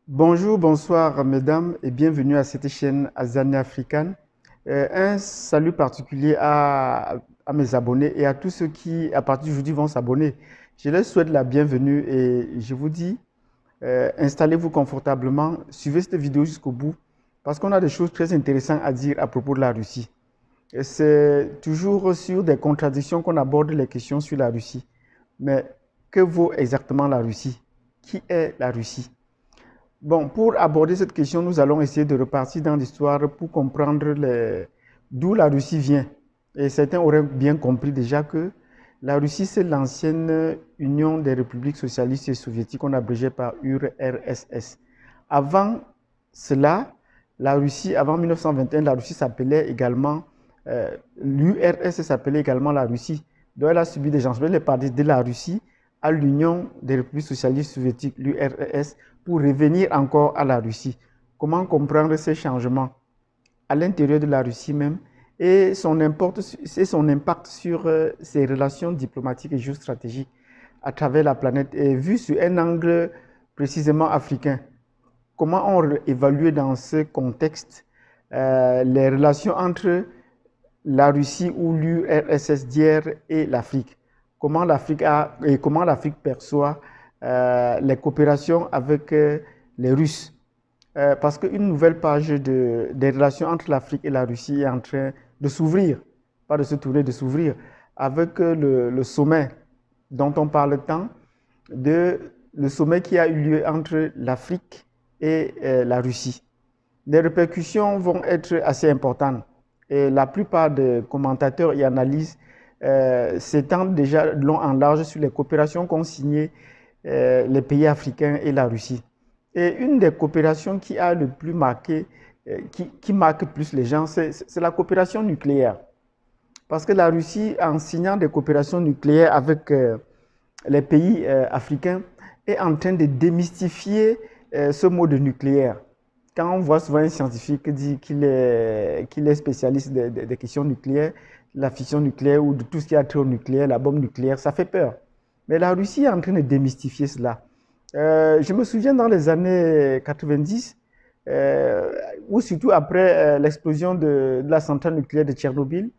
Bonjour, bonsoir mesdames et bienvenue à cette chaîne Azania African. Un salut particulier à mes abonnés et à tous ceux qui, à partir d'aujourd'hui, vont s'abonner. Je leur souhaite la bienvenue et je vous dis, installez-vous confortablement, suivez cette vidéo jusqu'au bout parce qu'on a des choses très intéressantes à dire à propos de la Russie. Et c'est toujours sur des contradictions qu'on aborde les questions sur la Russie. Mais que vaut exactement la Russie? Qui est la Russie? Bon, pour aborder cette question, nous allons essayer de repartir dans l'histoire pour comprendre d'où la Russie vient. Et certains auraient bien compris déjà que la Russie, c'est l'ancienne Union des républiques socialistes et soviétiques qu'on abrégeait par URSS. Avant cela, la Russie, avant 1921, la Russie s'appelait également, l'URSS s'appelait également la Russie. Donc elle a subi des changements. Elle est partie de la Russie à l'Union des républiques socialistes soviétiques, l'URSS, pour revenir encore à la Russie. Comment comprendre ces changements à l'intérieur de la Russie même et son impact sur ses relations diplomatiques et géostratégiques à travers la planète et vu sur un angle précisément africain. Comment on évalue dans ce contexte les relations entre la Russie ou l'URSS d'hier et l'Afrique? Comment l'Afrique perçoit les coopérations avec les Russes? Parce qu'une nouvelle page des relations entre l'Afrique et la Russie est en train de s'ouvrir, pas de se tourner, de s'ouvrir, avec le sommet dont on parle tant, le sommet qui a eu lieu entre l'Afrique et la Russie. Les répercussions vont être assez importantes. Et la plupart des commentateurs et analystes s'étendent déjà long en large sur les coopérations qu'ont signées les pays africains et la Russie. Et une des coopérations qui a le plus marqué, qui marque plus les gens, c'est la coopération nucléaire. Parce que la Russie, en signant des coopérations nucléaires avec les pays africains, est en train de démystifier ce mot de nucléaire. Quand on voit souvent un scientifique dire qu'il est spécialiste des questions nucléaires, la fission nucléaire ou de tout ce qui a trait au nucléaire, la bombe nucléaire, ça fait peur. Mais la Russie est en train de démystifier cela. Je me souviens dans les années 90, ou surtout après l'explosion de la centrale nucléaire de Tchernobyl,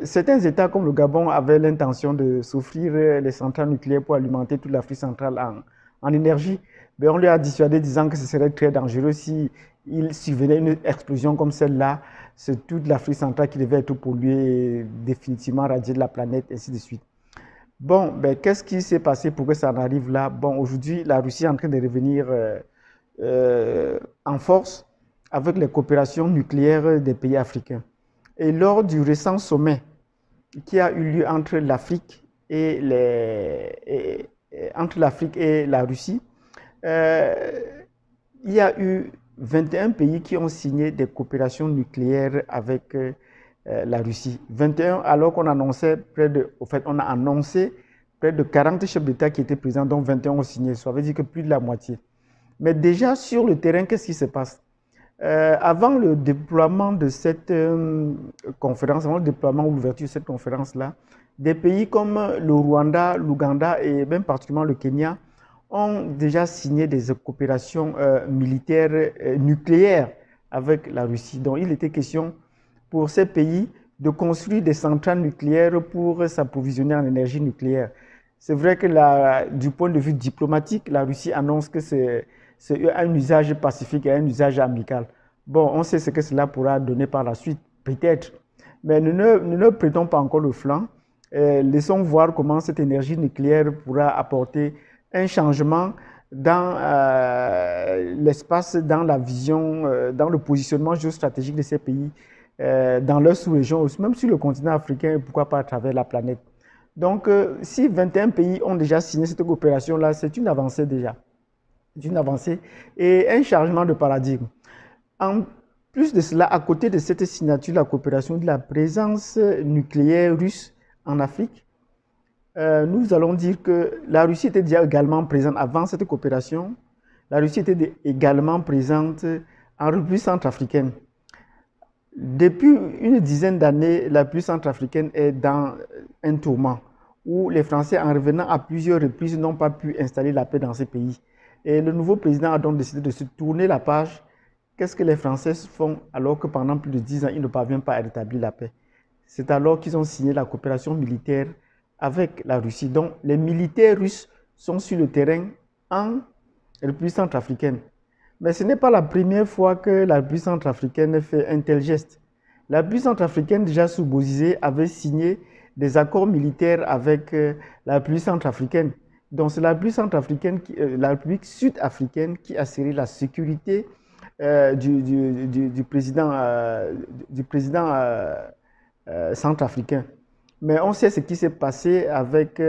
certains États comme le Gabon avaient l'intention de s'offrir les centrales nucléaires pour alimenter toute l'Afrique centrale en énergie. Mais on lui a dissuadé disant que ce serait très dangereux si il survenait une explosion comme celle-là. C'est toute l'Afrique centrale qui devait être polluée, définitivement radiée de la planète, ainsi de suite. Bon, ben, qu'est-ce qui s'est passé pour que ça en arrive là? Bon, aujourd'hui, la Russie est en train de revenir en force avec les coopérations nucléaires des pays africains. Et lors du récent sommet qui a eu lieu entre l'Afrique entre l'Afrique et la Russie, euh, il y a eu 21 pays qui ont signé des coopérations nucléaires avec la Russie. 21 alors qu'on annonçait on a annoncé près de 40 chefs d'État qui étaient présents, dont 21 ont signé. Ça veut dire que plus de la moitié. Mais déjà sur le terrain, qu'est-ce qui se passe? Avant le déploiement de cette conférence, avant le déploiement ou l'ouverture de cette conférence-là, des pays comme le Rwanda, l'Ouganda et même particulièrement le Kenya ont déjà signé des coopérations militaires nucléaires avec la Russie. Donc il était question pour ces pays de construire des centrales nucléaires pour s'approvisionner en énergie nucléaire. C'est vrai que du point de vue diplomatique, la Russie annonce que c'est un usage pacifique et un usage amical. Bon, on sait ce que cela pourra donner par la suite, peut-être. Mais nous ne prêtons pas encore le flanc. Laissons voir comment cette énergie nucléaire pourra apporter un changement dans l'espace, dans la vision, dans le positionnement géostratégique de ces pays, dans leur sous-région, même sur le continent africain et pourquoi pas à travers la planète. Donc, si 21 pays ont déjà signé cette coopération-là, c'est une avancée déjà. C'est une avancée et un changement de paradigme. En plus de cela, à côté de cette signature de la coopération, de la présence nucléaire russe en Afrique, nous allons dire que la Russie était déjà également présente avant cette coopération. La Russie était également présente en République centrafricaine. Depuis une dizaine d'années, la République centrafricaine est dans un tourment où les Français, en revenant à plusieurs reprises, n'ont pas pu installer la paix dans ces pays. Et le nouveau président a donc décidé de se tourner la page. Qu'est-ce que les Français font alors que pendant plus de 10 ans, ils ne parviennent pas à rétablir la paix? C'est alors qu'ils ont signé la coopération militaire avec la Russie. Donc, les militaires russes sont sur le terrain en République centrafricaine. Mais ce n'est pas la première fois que la République centrafricaine fait un tel geste. La République centrafricaine, déjà sous Bozizé, avait signé des accords militaires avec la République centrafricaine. Donc, c'est la République centrafricaine, la République sud-africaine qui assurait la sécurité du président, centrafricain. Mais on sait ce qui s'est passé avec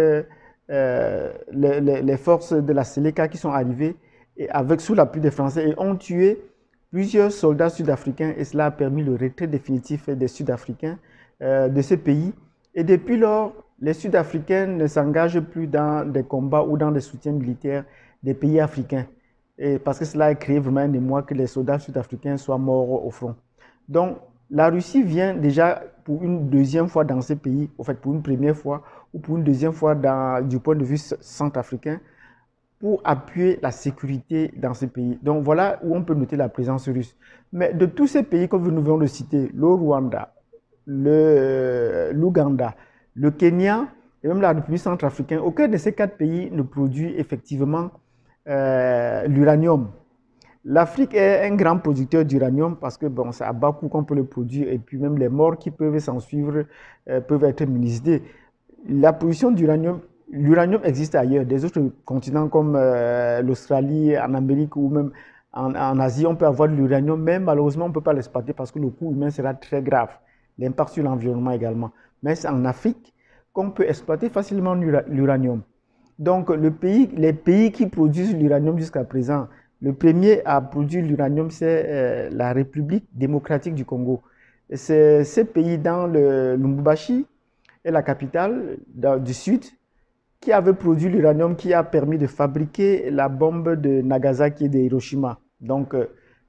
les forces de la Séléka qui sont arrivées et sous l'appui des Français et ont tué plusieurs soldats sud-africains et cela a permis le retrait définitif des Sud-Africains de ce pays. Et depuis lors, les Sud-Africains ne s'engagent plus dans des combats ou dans des soutiens militaires des pays africains. Et parce que cela a créé vraiment un émoi que les soldats sud-africains soient morts au front. Donc, la Russie vient déjà pour une deuxième fois dans ces pays, en fait pour une première fois ou pour une deuxième fois du point de vue centrafricain, pour appuyer la sécurité dans ces pays. Donc voilà où on peut noter la présence russe. Mais de tous ces pays, comme nous venons de citer, le Rwanda, l'Ouganda, le Kenya et même la République centrafricaine, aucun de ces 4 pays ne produit effectivement l'uranium. L'Afrique est un grand producteur d'uranium parce que bon, c'est à bas coût qu'on peut le produire et puis même les morts qui peuvent s'en suivre peuvent être minimisées. La production d'uranium, l'uranium existe ailleurs, des autres continents comme l'Australie, en Amérique ou même en Asie, on peut avoir de l'uranium, mais malheureusement on ne peut pas l'exploiter parce que le coût humain sera très grave, l'impact sur l'environnement également. Mais c'est en Afrique qu'on peut exploiter facilement l'uranium. Donc les pays qui produisent l'uranium jusqu'à présent, le premier à produire l'uranium, c'est la République démocratique du Congo. C'est ce pays dans le Lubumbashi, est la capitale du Sud, qui avait produit l'uranium qui a permis de fabriquer la bombe de Nagasaki et de Hiroshima. Donc,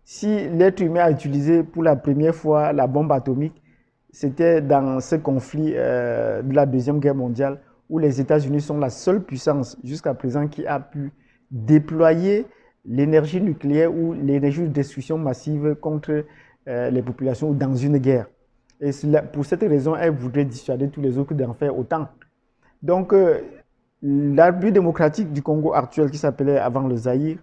si l'être humain a utilisé pour la première fois la bombe atomique, c'était dans ce conflit de la Deuxième Guerre mondiale où les États-Unis sont la seule puissance jusqu'à présent qui a pu déployer l'énergie nucléaire ou l'énergie de destruction massive contre les populations ou dans une guerre. Et pour cette raison, elle voudrait dissuader tous les autres d'en faire autant. Donc, la République démocratique du Congo actuel, qui s'appelait avant le Zaïre,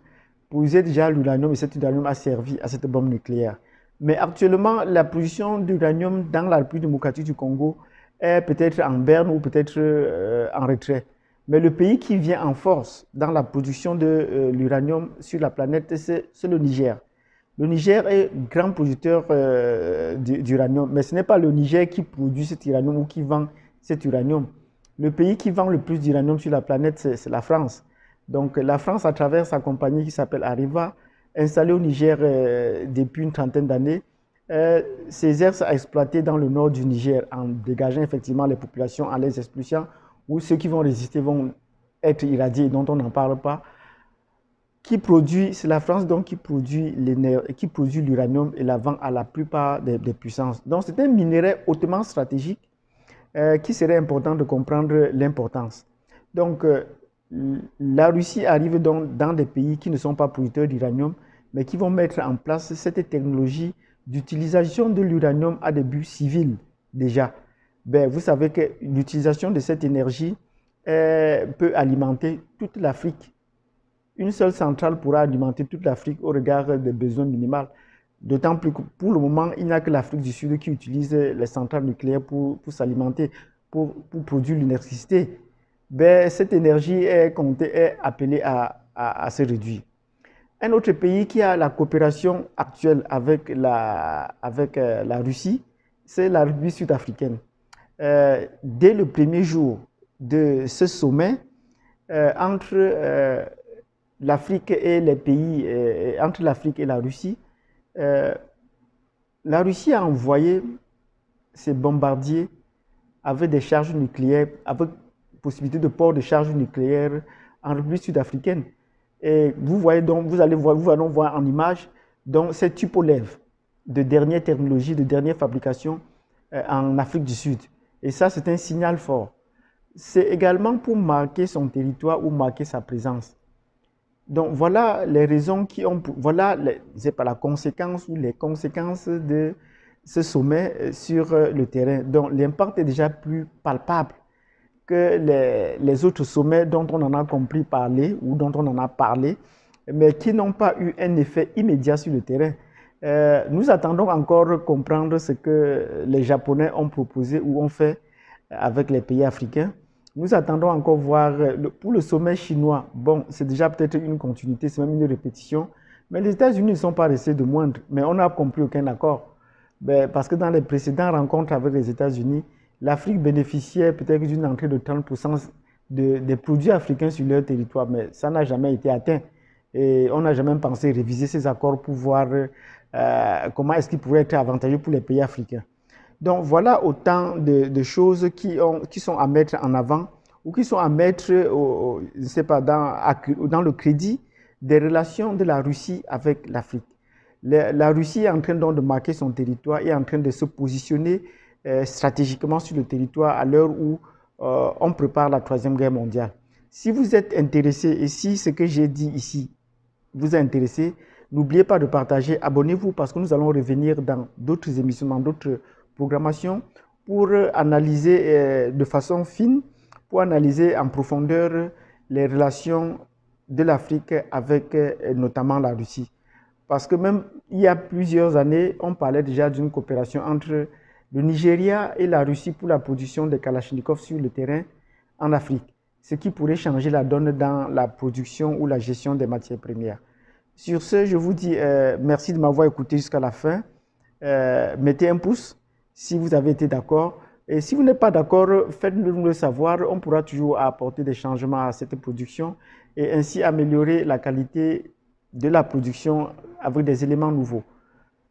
produisait déjà l'uranium et cet uranium a servi à cette bombe nucléaire. Mais actuellement, la position d'uranium dans la République démocratique du Congo est peut-être en berne ou peut-être en retrait. Mais le pays qui vient en force dans la production de l'uranium sur la planète, c'est le Niger. Le Niger est grand producteur d'uranium, mais ce n'est pas le Niger qui produit cet uranium ou qui vend cet uranium. Le pays qui vend le plus d'uranium sur la planète, c'est la France. Donc la France, à travers sa compagnie qui s'appelle Areva, installée au Niger depuis une trentaine d'années, s'exerce à exploiter dans le nord du Niger en dégageant effectivement les populations, en les expulsant, où ceux qui vont résister vont être irradiés, dont on n'en parle pas. C'est la France donc qui produit l'uranium et la vend à la plupart des puissances. Donc c'est un minerai hautement stratégique qui serait important de comprendre l'importance. Donc la Russie arrive donc dans des pays qui ne sont pas producteurs d'uranium, mais qui vont mettre en place cette technologie d'utilisation de l'uranium à des buts civils déjà. Ben, vous savez que l'utilisation de cette énergie peut alimenter toute l'Afrique. Une seule centrale pourra alimenter toute l'Afrique au regard des besoins minimaux. D'autant plus que pour le moment, il n'y a que l'Afrique du Sud qui utilise les centrales nucléaires pour s'alimenter, pour produire l'électricité. Ben, cette énergie est appelée à se réduire. Un autre pays qui a la coopération actuelle avec la Russie, c'est la République sud-africaine. Dès le premier jour de ce sommet, entre l'Afrique et les pays, entre l'Afrique et la Russie a envoyé ses bombardiers avec des charges nucléaires, avec possibilité de port de charges nucléaires en République sud-africaine. Et vous voyez donc, vous allez voir en image donc ces Tupolev de dernière technologie, de dernière fabrication en Afrique du Sud. Et ça, c'est un signal fort. C'est également pour marquer son territoire ou marquer sa présence. Donc voilà les raisons qui ont, voilà, c'est pas la conséquence ou les conséquences de ce sommet sur le terrain. Donc l'impact est déjà plus palpable que les autres sommets dont on en a compris parler ou dont on en a parlé, mais qui n'ont pas eu un effet immédiat sur le terrain. Nous attendons encore comprendre ce que les Japonais ont proposé ou ont fait avec les pays africains. Nous attendons encore voir, pour le sommet chinois, bon, c'est déjà peut-être une continuité, c'est même une répétition, mais les États-Unis ne sont pas restés de moindre, mais on n'a compris aucun accord. Ben, parce que dans les précédentes rencontres avec les États-Unis, l'Afrique bénéficiait peut-être d'une entrée de 30% des produits africains sur leur territoire, mais ça n'a jamais été atteint. Et on n'a jamais pensé réviser ces accords pour voir comment est-ce qu'ils pourraient être avantageux pour les pays africains. Donc voilà autant de choses qui sont à mettre en avant ou qui sont à mettre, je ne sais pas, dans le crédit des relations de la Russie avec l'Afrique. La Russie est en train donc de marquer son territoire et est en train de se positionner stratégiquement sur le territoire à l'heure où on prépare la Troisième Guerre mondiale. Si vous êtes intéressé et si ce que j'ai dit ici vous a intéressé, n'oubliez pas de partager, abonnez-vous parce que nous allons revenir dans d'autres émissions, dans d'autres programmations pour analyser de façon fine, pour analyser en profondeur les relations de l'Afrique avec notamment la Russie. Parce que même il y a plusieurs années, on parlait déjà d'une coopération entre le Nigeria et la Russie pour la production des Kalachnikov sur le terrain en Afrique, ce qui pourrait changer la donne dans la production ou la gestion des matières premières. Sur ce, je vous dis merci de m'avoir écouté jusqu'à la fin. Mettez un pouce si vous avez été d'accord. Et si vous n'êtes pas d'accord, faites-le nous savoir. On pourra toujours apporter des changements à cette production et ainsi améliorer la qualité de la production avec des éléments nouveaux.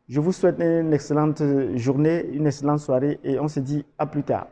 Je vous souhaite une excellente journée, une excellente soirée et on se dit à plus tard.